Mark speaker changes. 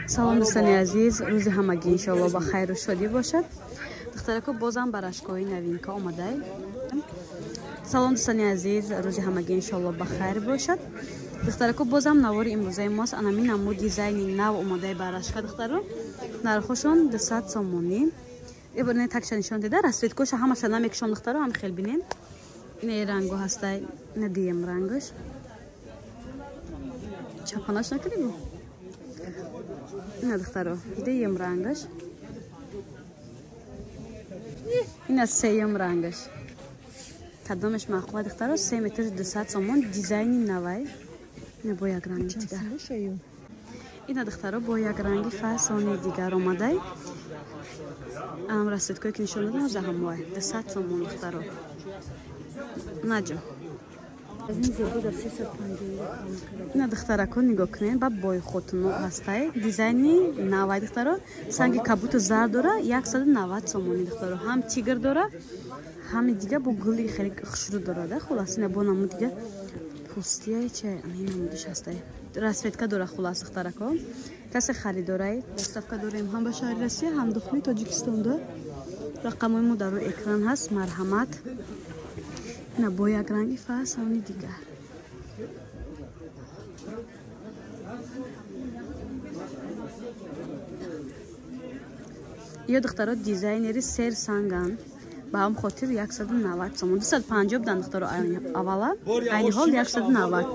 Speaker 1: салом дӯстони азиз, рӯзи ҳамагӣ иншоалло ба хайру шодӣ бошад. духтарако бозам ба рашкои новинка омадай. салом дӯстони азиз, рӯзи ҳамагӣ иншоалло ба хайр бошад. духтарако бозам навори имрӯзаи мост анами намуд дизайни нав омадай ба рашка. духтаро нархошон 200 сомонӣ. иборне такша нишон дида расветкоша ҳамаша намекшон. духтаро ҳам хел бинем. ина ранго ҳастай, ина дием рангаш. чапанаш накарибу. ина духтаро дием рангаш. ина сеюм рангаш. кадомаш мақбул духтаро 3 метр 200 сомон дизайни навай. ина бо як ранги дигар. ина духтаро бо як ранги фасони дигар омадай. ам расветкой ки нишон дадам заҳамвай 200 сомон духтаро. наҷо ина духтарако нигоҳ кунед ба бой хотуно ҳастай. дизайни навай духтаро санги кабуту зар дора 190 сомони духтаро. ҳам тигр дора, ҳами дига бо гули хеле хушрӯ дора да. хулас ина бо намуд дига пустияи чай ами намудиш ҳастай. расветка дора хулас духтарако. касе харидорай доставка дорем ҳам ба шаҳри Россия, ҳам дохили Тоҷикистонда. рақамои мо дар рӯи экран ҳаст. марҳамат. ина бо як ранги фасони дигар. ё духтаро дизайнери сер санган ба ҳам хотир 190 сомон. 250 дан духтаро аввала айни ҳол 190.